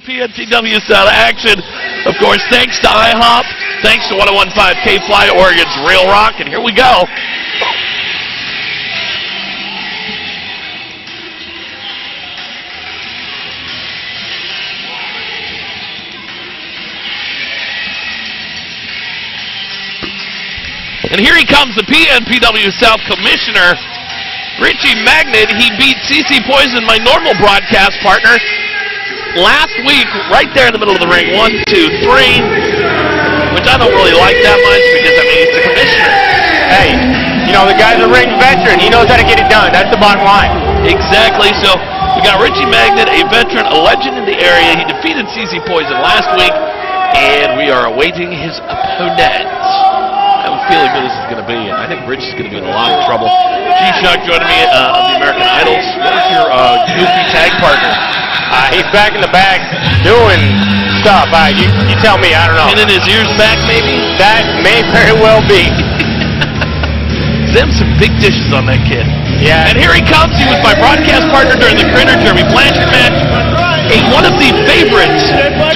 PNPW style action. Of course, thanks to IHOP, thanks to 1015 K-Fly, Oregon's Real Rock, and here we go. And here he comes, the PNPW South Commissioner, Ritchie Magnett. He beat CC Poison, my normal broadcast partner, last week, right there in the middle of the ring. 1, 2, 3, which I don't really like that much because, I mean, he's the commissioner. Hey, you know, the guy's a ring veteran. He knows how to get it done. That's the bottom line. Exactly. So we got Ritchie Magnett, a veteran, a legend in the area. He defeated CC Poison last week, and we are awaiting his opponent. I have a feeling who this is going to be, and I think Rich is going to be in a lot of trouble. G-Shock joining me of the American Idols. What is your goofy tag partner? He's back in the back doing stuff. You tell me, I don't know. Pinning his ears back, maybe? That may very well be. Them some big dishes on that kid. Yeah. And here he comes. He was my broadcast partner during the Critter Jeremy Blanchard match. One of the favorites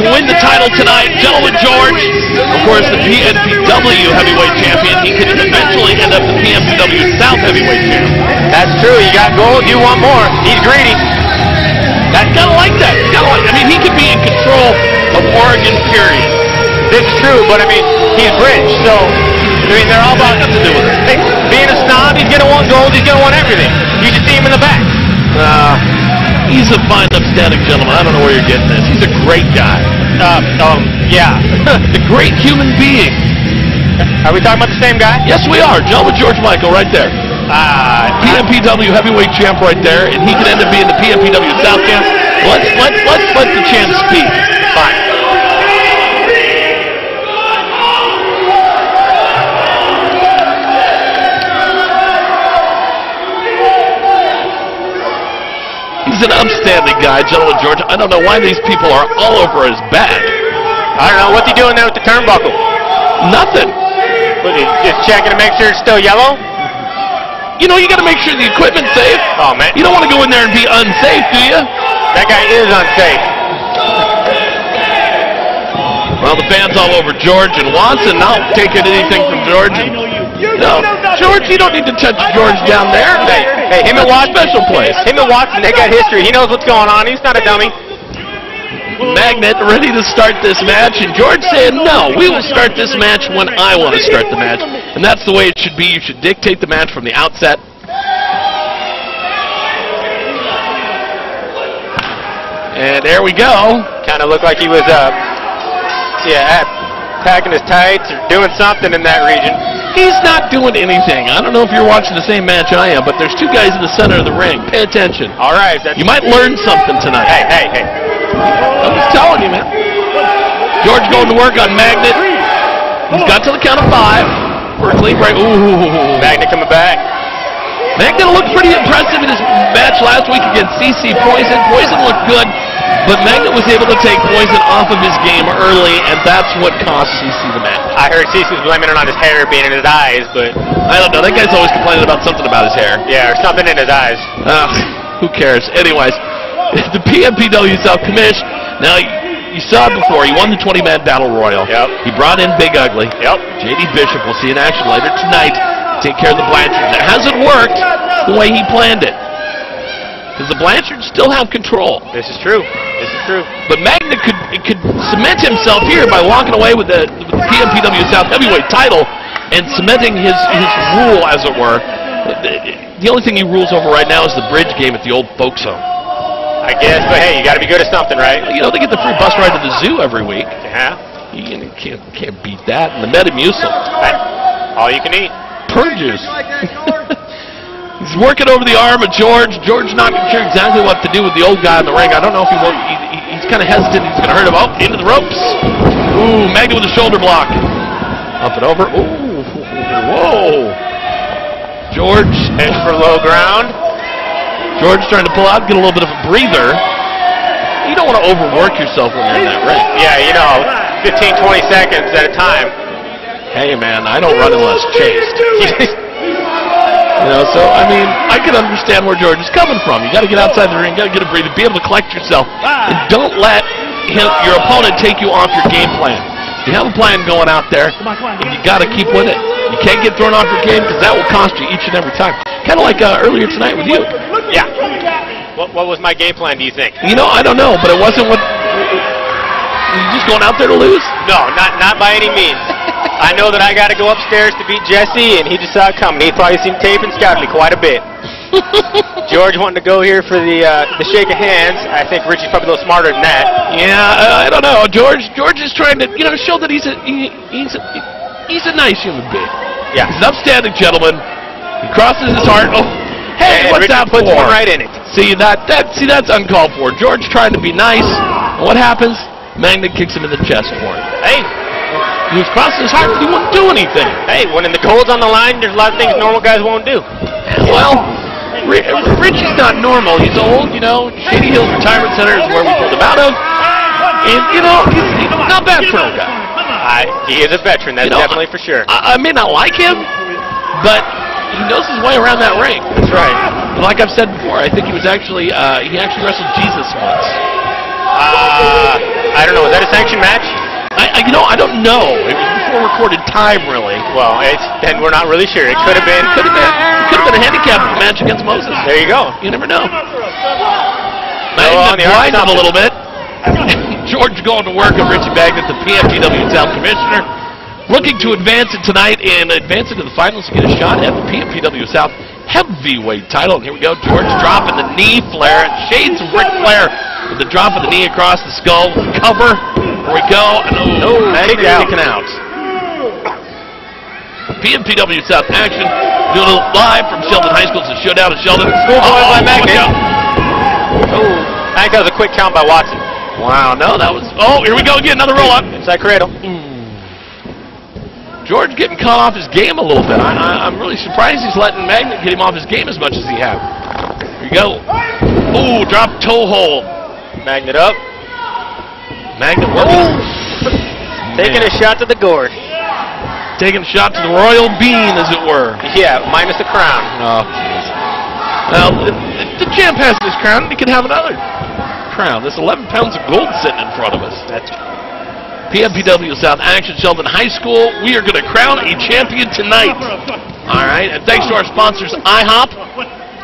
to win the title tonight, Gentleman George. Of course, the PNPW heavyweight champion. He could eventually end up the PNPW South heavyweight champion. That's true. You got gold. You want more. He's greedy. That's kind of like that. I mean, he could be in control of Oregon, period. This is true, but I mean, he's rich, so I mean, they're all about nothing to do with it. Hey, being a snob, he's gonna want gold. He's gonna want everything. You should see him in the back. He's a fine, upstanding gentleman. I don't know where you're getting this. He's a great guy. Yeah. A great human being. Are we talking about the same guy? Yes, we are. Gentleman George Michael, right there. PNPW heavyweight champ right there, and he could end up being the PNPW South champ. Let's let the champ speak. Fine. He's an upstanding guy, Gentleman George. I don't know why these people are all over his back. I don't know. What's he doing there with the turnbuckle? Nothing. What, just checking to make sure it's still yellow? You know, you got to make sure the equipment's safe. Oh, man. You don't want to go in there and be unsafe, do you? That guy is unsafe. Well, the fans all over George and Watson not taking anything from George. No, George, you don't need to touch George down there. Hey, him and Watson, special place. Him and Watson, they got history. He knows what's going on. He's not a dummy. Magnett ready to start this match, and George said, no, we will start this match when I want to start the match. And that's the way it should be. You should dictate the match from the outset. And there we go. Kind of looked like he was, packing his tights or doing something in that region. He's not doing anything. I don't know if you're watching the same match I am, but there's two guys in the center of the ring. Pay attention. All right. You might learn something tonight. Hey. I'm just telling you, man. George going to work on Magnett. He's got to the count of 5. For a clean break. Ooh. Magnett coming back. Magnett looked pretty impressive in his match last week against CC Poison. Poison looked good, but Magnett was able to take Poison off of his game early, and that's what cost CC the match. I heard CC was blaming it on his hair being in his eyes, but I don't know. That guy's always complaining about something about his hair. Yeah, or something in his eyes. Who cares? Anyways, the PNPW South Commish. Now, you saw it before. He won the 20-man Battle Royal. Yep. He brought in Big Ugly. Yep. J.D. Bishop, we'll see in action later tonight. Take care of the Blanchards. It hasn't worked the way he planned it, because the Blanchards still have control. This is true. But Magnett could cement himself here by walking away with the PNPW South heavyweight title and cementing his rule, as it were. The only thing he rules over right now is the bridge game at the old folks home. I guess, but hey, you got to be good at something, right? You know, they get the free bus ride to the zoo every week. Yeah. You can't beat that. And the Metamucil. All you can eat. Prune juice. He's working over the arm of George. George not sure exactly what to do with the old guy in the ring. I don't know if he's kind of hesitant. He's going to hurt him. Oh, into the ropes. Ooh, Magnett with a shoulder block. Up and over. Ooh, whoa. George. Head for low ground. George trying to pull out, get a little bit of a breather. You don't want to overwork yourself when you're in that ring. Yeah, you know, 15, 20 seconds at a time. Hey, man, I don't run unless chased. You know, so, I mean, I can understand where George is coming from. You got to get outside the ring, got to get a breather, be able to collect yourself, and don't let your opponent take you off your game plan. You have a plan going out there, and you got to keep with it. You can't get thrown off your game because that will cost you each and every time. Kind of like earlier tonight with you. Yeah. What was my game plan, do you think? You know, I don't know, but it wasn't what... You just going out there to lose? No, not by any means. I know that I got to go upstairs to beat Jesse, and he just saw it coming. He's probably seen tape and scouted me quite a bit. George wanting to go here for the shake of hands. I think Richie's probably a little smarter than that. Yeah, I don't know. George is trying to, show that he's a nice human being. Yeah. He's an upstanding gentleman. He crosses his heart. Oh, hey, and what's Richie that for? Puts one right in it. See that's uncalled for. George trying to be nice. And what happens? Magnett kicks him in the chest for it. Hey. He was crossing his heart, but he wouldn't do anything. Hey, when the gold's on the line, there's a lot of things normal guys won't do. Well, Richie's not normal. He's old, Shady Hills Retirement Center is where we pulled him out of. And, he's not bad for a guy. He is a veteran, that's definitely for sure. I may not like him, but he knows his way around that ring. That's right. And like I've said before, I think he actually wrestled Jesus once. I don't know. Is that a sanctioned match? I don't know. It was before recorded time, really. Well, then we're not really sure. It could have been. It could have been a handicap match against Moses. There you go. You never know. Magnett blinds him a little bit. George going to work of Ritchie Magnett, the PNPW South Commissioner, looking to advance it tonight and advance into the finals to get a shot at the PNPW South Heavyweight title. And here we go. George dropping the knee flare. Shades of Ric Flair with the drop of the knee across the skull. Cover. Here we go. Magnett kicking out. PNPW South action. Doing it live from Sheldon High School. It's a showdown at Sheldon. Schoolboy by Magnett. I think that was a quick count by Watson. Wow, no, that was... Oh, here we go again. Another roll-up. Inside cradle. George getting caught off his game a little bit. I'm really surprised he's letting Magnett get him off his game as much as he has. Here we go. Ooh, drop toe hold. Magnett up. Magnett working. Taking a shot to the gourd. Taking a shot to the royal bean, as it were. Yeah, minus the crown. Oh, jeez. Well, if the champ has this crown, he can have another crown. There's 11 pounds of gold sitting in front of us. That's PNPW South Action, Sheldon High School. We are going to crown a champion tonight. All right, and thanks to our sponsors, IHOP.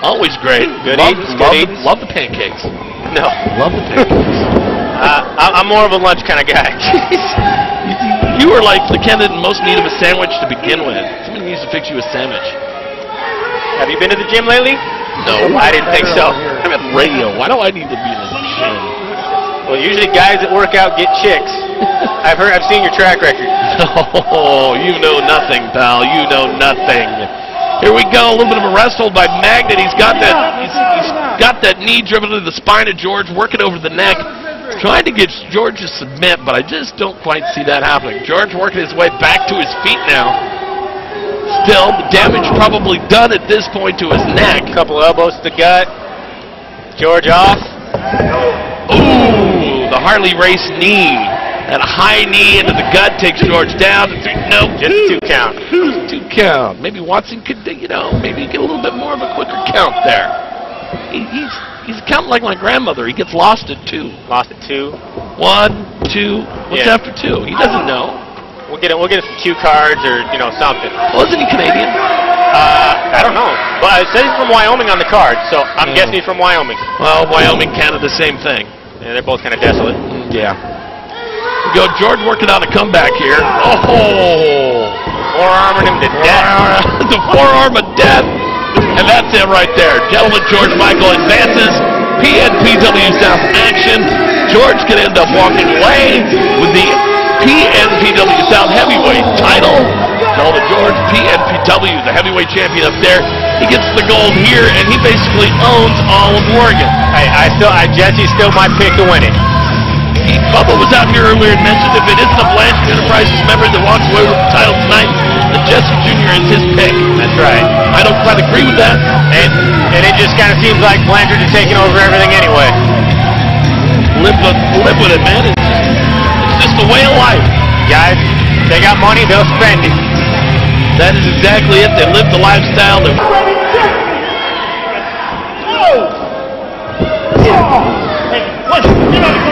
Always great. Good eats. Love the pancakes. No. Love the pancakes. I'm more of a lunch kind of guy. You were like the candidate in most need of a sandwich to begin with. Somebody needs to fix you a sandwich. Have you been to the gym lately? No. I didn't think so. I'm at radio. Why do I need to be in the gym? Well, usually guys that work out get chicks. I've seen your track record. Oh, you know nothing, pal. You know nothing. Here we go. A little bit of a rest hold by Magnett. He's got that knee driven into the spine of George, working over the neck, trying to get George to submit, but I just don't quite see that happening. George working his way back to his feet now. Still, the damage probably done at this point to his neck. Couple elbows to the gut. George off. Ooh, the Harley Race knee. That high knee into the gut takes George down. Nope, just a 2 count. 2 count. Maybe Watson could, maybe get a little bit more of a quicker count there. He's counting like my grandmother. He gets lost at 2. Lost at 2. 1, 2. What's after 2? He doesn't know. We'll get some cue cards or something. Well, isn't he Canadian? I don't know. But it says he's from Wyoming on the card, so I'm guessing he's from Wyoming. Well, Wyoming, Canada, same thing. Yeah, they're both kind of desolate. Yeah. We go George working on a comeback here. Oh! Forearming him to death. The forearm of death. And that's it right there. Gentleman George Michael advances. PNPW South action. George can end up walking away with the PNPW South Heavyweight title. Gentleman George, PNPW, the heavyweight champion up there. He gets the gold here, and he basically owns all of Oregon. Jesse's still my pick to win it. Bubba was out here earlier and mentioned if it isn't a Blanchard Enterprises member that walks away with the title tonight, then Jesse Jr. is his pick. That's right. I don't quite agree with that. And it just kind of seems like Blanchard is taking over everything anyway. Live with it, man. It's just the way of life. Guys, they got money, they'll spend it. That is exactly it. They live the lifestyle. Hey, get out of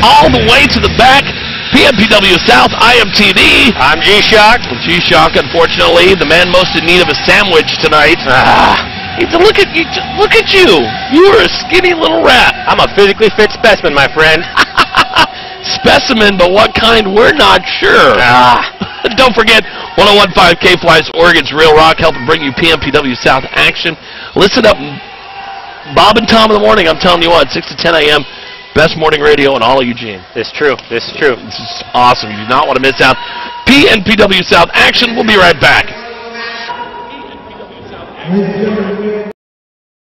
all the way to the back. PNPW South, IMTV. I'm G-Shock. G-Shock, unfortunately, the man most in need of a sandwich tonight. Look at you. Look at you. You are a skinny little rat. I'm a physically fit specimen, my friend. Specimen, but what kind, we're not sure. Don't forget, 101.5 K-Fly's Oregon's Real Rock, helping bring you PNPW South action. Listen up, Bob and Tom in the morning. I'm telling you what, 6 to 10 a.m., best morning radio in all of Eugene. It's true. This is true. This is awesome. You do not want to miss out. PNPW South action. We'll be right back.